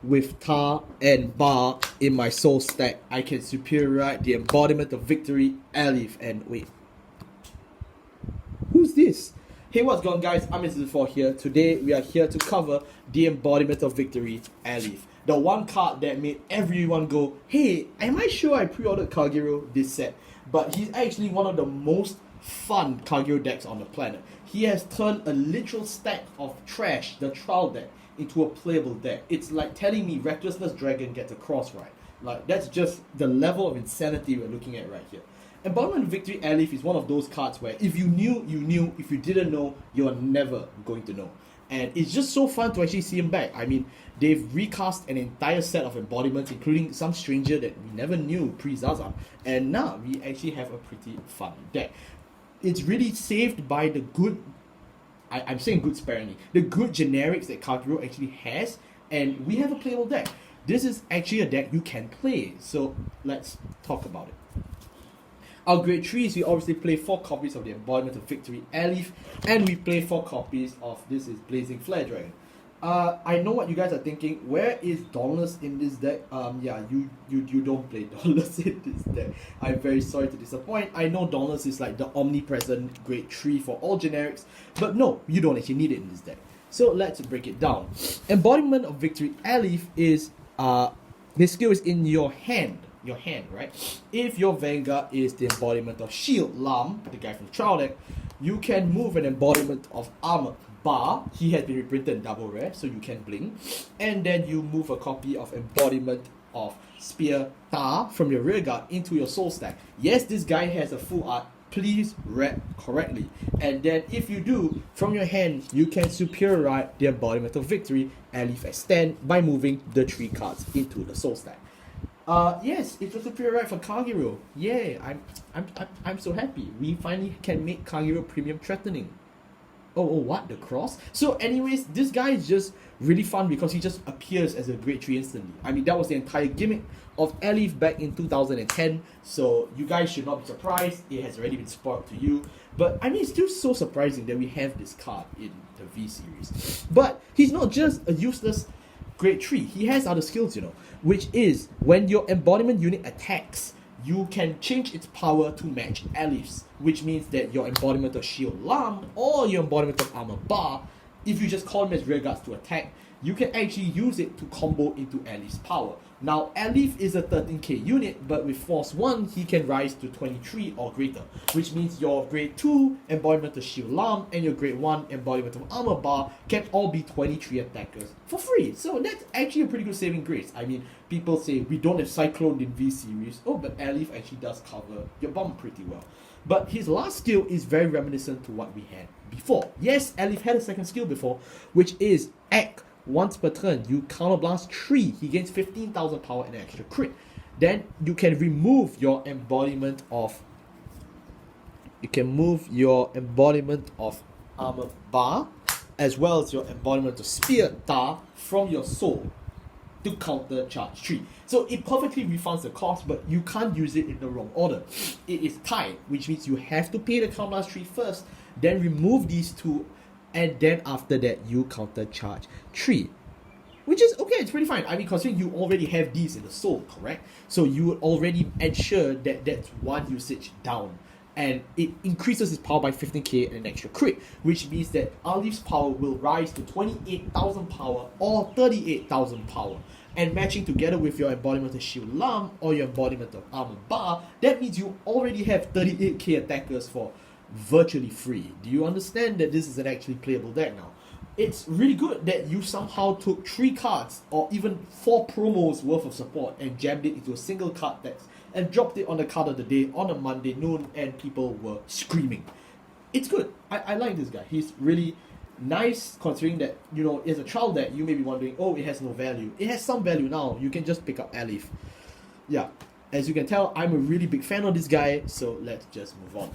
with Tar and Bar in my soul stack, I can superiorite the Embodiment of Victory, Aleph, and wait. Who's this? Hey, what's going on, guys? I'm Mr. here. Today we are here to cover the Embodiment of Victory, Aleph. The one card that made everyone go, hey, am I sure I pre-ordered Kagero this set? But he's actually one of the most fun Kagero decks on the planet. He has turned a literal stack of trash, the trial deck, into a playable deck. It's like telling me Recklessness Dragon gets a cross right. Like, that's just the level of insanity we're looking at right here. Embodiment of Victory Aleph is one of those cards where if you knew, you knew. If you didn't know, you're never going to know. And it's just so fun to actually see him back. I mean, they've recast an entire set of embodiments, including some stranger that we never knew pre-Zaza. And now we actually have a pretty fun deck. It's really saved by the good, I'm saying good sparingly, the good generics that Kagero actually has, and we have a playable deck. This is actually a deck you can play, so let's talk about it. Our grade 3s, we obviously play 4 copies of the Embodiment of Victory Aleph, and we play 4 copies of this is Blazing Flare Dragon. I know what you guys are thinking. Where is Dauntless in this deck? Yeah, you don't play Dauntless in this deck. I'm very sorry to disappoint. I know Dauntless is like the omnipresent grade 3 for all generics, but no, you don't actually need it in this deck. So let's break it down. Embodiment of Victory Aleph is this skill is in your hand, right? If your Vanguard is the Embodiment of Shield Lam, the guy from the trial deck, you can move an Embodiment of Armor Bar. He has been reprinted in double rare, so you can blink. And then you move a copy of Embodiment of Spear Tar from your rearguard into your soul stack. Yes, this guy has a full art. Please read correctly. And then if you do, from your hand, you can superiorite the Embodiment of Victory Aleph Extend by moving the 3 cards into the soul stack. Yes, it's a superiorite for Kagero. Yeah, I'm so happy. We finally can make Kagero premium threatening. Oh, what? The cross? So anyways, this guy is just really fun because he just appears as a grade 3 instantly. I mean, that was the entire gimmick of Aleph back in 2010. So you guys should not be surprised. It has already been spoiled to you. But I mean, it's still so surprising that we have this card in the V series. But he's not just a useless grade 3. He has other skills, you know, which is when your embodiment unit attacks, you can change its power to match Aleph's, which means that your Embodiment of Shield Lam or your Embodiment of Armor Bar, if you just call him as rearguards to attack, you can actually use it to combo into Aleph's power. Now, Aleph is a 13k unit, but with Force 1, he can rise to 23 or greater, which means your Grade 2 Embodiment of Shield Lam and your Grade 1 Embodiment of Armor Bar can all be 23 attackers for free. So that's actually a pretty good saving grace. I mean, people say we don't have Cyclone in V series. Oh, but Aleph actually does cover your bomb pretty well. But his last skill is very reminiscent to what we had before. Yes, Aleph had a second skill before, which is Act. Once per turn, you counterblast 3. He gains 15,000 power and an extra crit. Then you can remove your embodiment of. You can move your embodiment of Armor Bar, as well as your embodiment of Spear Tar from your soul to counter charge 3. So it perfectly refunds the cost, but you can't use it in the wrong order. It is tied, which means you have to pay the counterblast 3 first, then remove these 2. And then after that, you counter charge 3. Which is okay, it's pretty fine. I mean, considering you already have these in the soul, correct? So you would already ensure that that's one usage down. And it increases its power by 15k and an extra crit. Which means that Aleph's power will rise to 28,000 power or 38,000 power. And matching together with your Embodiment of Shield Lam or your Embodiment of Armor Bar, that means you already have 38k attackers for virtually free. Do you understand that this is an actually playable deck now? It's really good that you somehow took 3 cards or even 4 promos worth of support and jammed it into a single card text and dropped it on the card of the day on a Monday noon and people were screaming. It's good. I like this guy. He's really nice considering that, you know, as a trial deck, you may be wondering, oh, it has no value. It has some value now. You can just pick up Aleph. Yeah, as you can tell, I'm a really big fan of this guy, so let's just move on.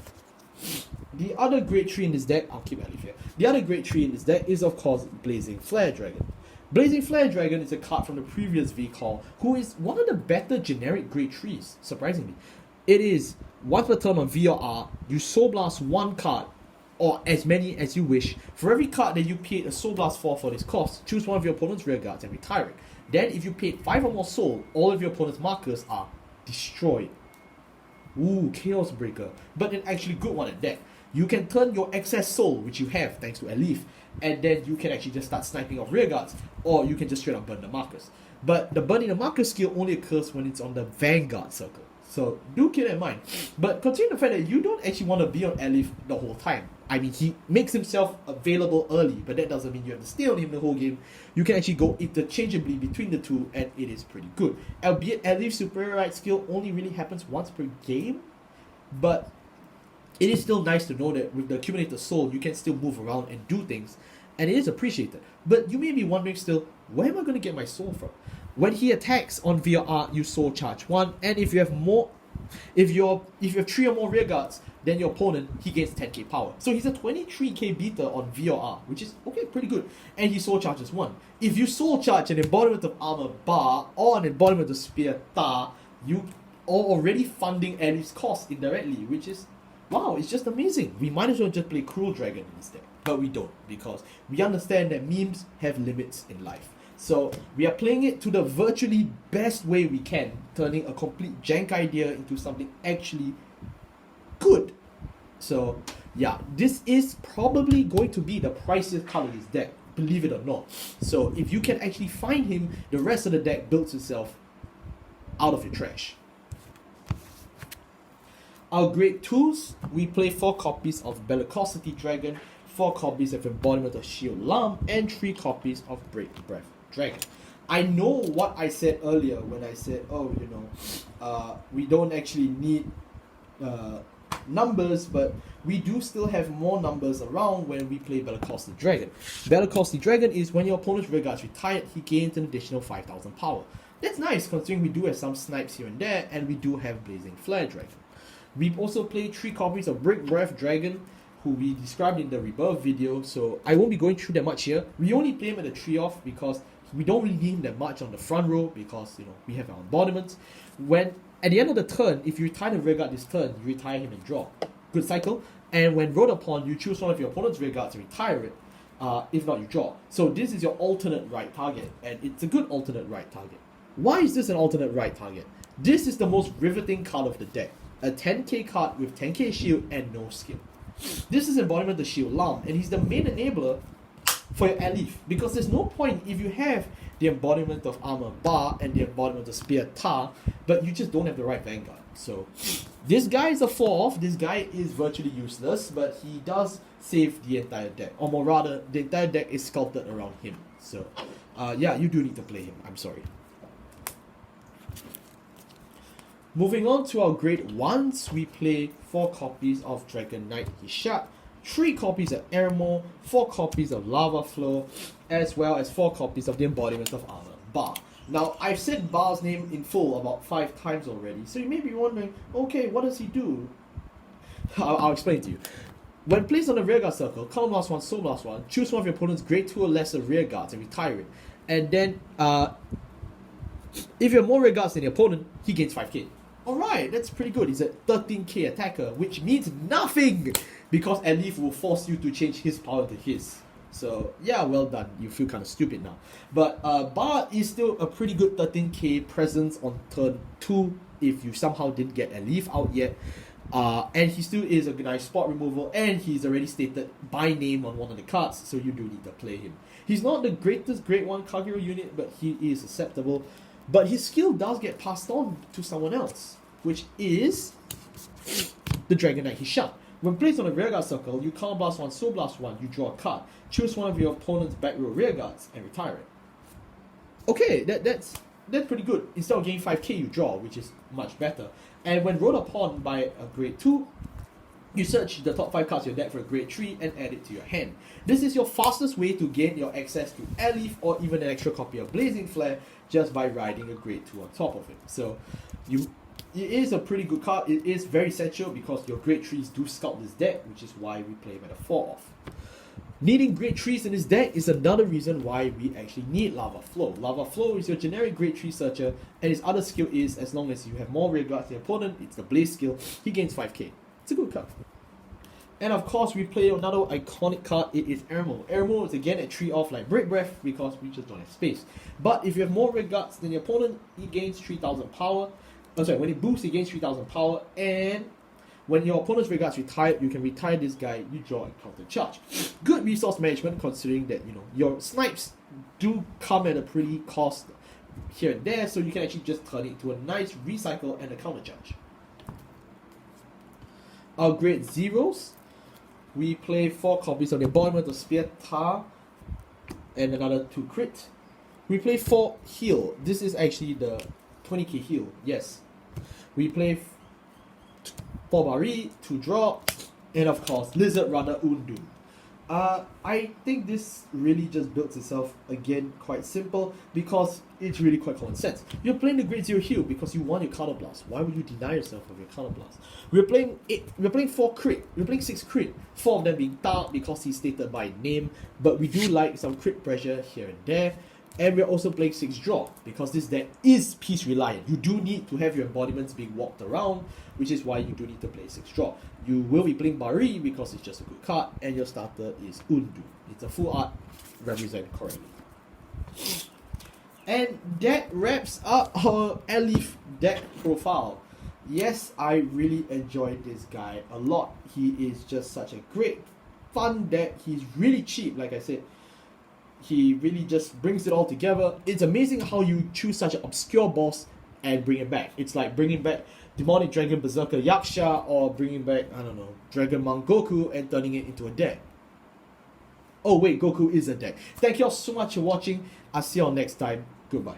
The other grade 3 in this deck, I'll keep Aleph here. The other grade 3 in this deck is, of course, Blazing Flare Dragon. Blazing Flare Dragon is a card from the previous V-Call, who is one of the better generic grade 3s, surprisingly. It is, once per turn on V or R, you Soul Blast 1 card or as many as you wish. For every card that you paid a Soul Blast for this cost, choose one of your opponent's rear guards and retire it. Then if you paid 5 or more soul, all of your opponent's markers are destroyed. Ooh, Chaos Breaker. But an actually good one at that. You can turn your excess soul, which you have thanks to Aleph, and then you can actually just start sniping off rear guards, or you can just straight up burn the markers. But the burning the marker skill only occurs when it's on the Vanguard circle. So do keep that in mind. But consider the fact that you don't actually want to be on Aleph the whole time. I mean, he makes himself available early, but that doesn't mean you have to stay on him the whole game. You can actually go interchangeably between the two, and it is pretty good. Albeit Aleph's superior right skill only really happens once per game, but it is still nice to know that with the accumulated soul, you can still move around and do things, and it is appreciated. But you may be wondering still, where am I going to get my soul from? When he attacks on VRR, you soul charge 1, and if you have more, if you have 3 or more rear guards than your opponent, he gains 10k power. So he's a 23k beater on VRR, which is okay, pretty good. And he soul charges 1. If you soul charge an Embodiment of Armor Bar or an Embodiment of Spear Ta, you are already funding Aleph's cost indirectly, which is, wow, it's just amazing. We might as well just play Cruel Dragon instead. But we don't, because we understand that memes have limits in life. So we are playing it to the virtually best way we can, turning a complete jank idea into something actually good. So yeah, this is probably going to be the priciest card of his deck, believe it or not. So if you can actually find him, the rest of the deck builds itself out of your trash. Our grade 2s, we play 4 copies of Bellicosity Dragon, 4 copies of Embodiment of Shield Lam, and 3 copies of Break Breath Dragon. I know what I said earlier when I said, we don't actually need numbers, but we do still have more numbers around when we play Bellicosity Dragon. Bellicosity Dragon is when your opponent's rear guard's retired, he gains an additional 5,000 power. That's nice considering we do have some snipes here and there, and we do have Blazing Flare Dragon. We've also played 3 copies of Break Breath Dragon, who we described in the Rebirth video, so I won't be going through that much here. We only play him at the 3-off because we don't really need him that much on the front row because, we have our embodiments. When, at the end of the turn, if you retire the rear guard this turn, you retire him and draw. Good cycle. And when rolled upon, you choose one of your opponent's rear guards and retire it. If not, you draw. So this is your alternate right target, and it's a good alternate right target. Why is this an alternate right target? This is the most riveting card of the deck. A 10k card with 10k shield and no skill. This is Embodiment of Shield Lam, and he's the main enabler for your Aleph, because there's no point if you have the Embodiment of Armor Bar and the Embodiment of Spear Ta, but you just don't have the right Vanguard. So this guy is a 4-off, this guy is virtually useless, but he does save the entire deck, or more rather, the entire deck is sculpted around him. So yeah, you do need to play him, I'm sorry. Moving on to our grade 1s, we play 4 copies of Dragon Knight Hishat, 3 copies of Airmo, 4 copies of Lava Flow, as well as 4 copies of the Embodiment of Armor Bar. Now, I've said Bar's name in full about 5 times already, so you may be wondering, okay, what does he do? I'll explain to you. When placed on the rear guard circle, column last 1, soul last 1, choose one of your opponent's grade 2 or lesser rear guards and retire it. And then, if you have more rear guards than the opponent, he gains 5k. Alright, that's pretty good. He's a 13k attacker, which means nothing because Aleph will force you to change his power to his. So, yeah, well done. You feel kind of stupid now. But Bar is still a pretty good 13k presence on turn 2 if you somehow didn't get Aleph out yet. And he still is a nice spot removal, and he's already stated by name on one of the cards, so you do need to play him. He's not the greatest grade 1 Kagero unit, but he is acceptable. But his skill does get passed on to someone else, which is the Dragon Knight Hishat. When placed on a rear guard circle, you Counter Blast 1, Soul Blast 1, you draw a card. Choose one of your opponent's back row rear guards and retire it. Okay, that's pretty good. Instead of getting 5k, you draw, which is much better. And when rolled upon by a grade 2, you search the top 5 cards of your deck for a grade 3 and add it to your hand. This is your fastest way to gain your access to Aleph or even an extra copy of Blazing Flare just by riding a grade 2 on top of it. So it is a pretty good card. It is very essential because your grade 3s do sculpt this deck, which is why we play him at a 4-off. Needing grade 3s in this deck is another reason why we actually need Lava Flow. Lava Flow is your generic grade 3 searcher, and his other skill is, as long as you have more rear guards than your opponent, it's the Blaze skill, he gains 5k. It's a good card. And of course, we play another iconic card. It is Ermo. Ermo is again a 3-off like Break Breath because we just don't have space. But if you have more Red Guards than your opponent, he gains 3000 power. Oh, sorry, when it boosts, he gains 3000 power. And when your opponent's Red Guards retired, you can retire this guy, you draw and counter charge. Good resource management considering that, you know, your snipes do come at a pretty cost here and there, so you can actually just turn it into a nice recycle and a counter charge. Our grade zeros, we play 4 copies of the Embodiment of Spear Tar and another 2 crit. We play 4 heal. This is actually the 20k heal, yes. We play 4 Bari, 2 drop, and of course Lizard Runner Undu. I think this really just builds itself again quite simple because it's really quite common sense. You're playing the grade 0 heal because you want your counter blast. Why would you deny yourself of your counter blast? We're playing 4 crit. We're playing 6 crit. 4 of them being dark because he's stated by name, but we do like some crit pressure here and there. And we're also playing 6 draw because this deck is piece reliant. You do need to have your embodiments being walked around, which is why you do need to play 6 draw. You will be playing Bari because it's just a good card, and your starter is Undu. It's a full art, represent correctly. And that wraps up our Aleph deck profile. Yes, I really enjoyed this guy a lot. He is just such a great, fun deck. He's really cheap, like I said. He really just brings it all together. It's amazing how you choose such an obscure boss and bring it back. It's like bringing back Demonic Dragon Berserker Yaksha or bringing back, I don't know, Dragon Monk Goku and turning it into a deck. Oh wait, Goku is a deck. Thank you all so much for watching. I'll see you all next time. Goodbye.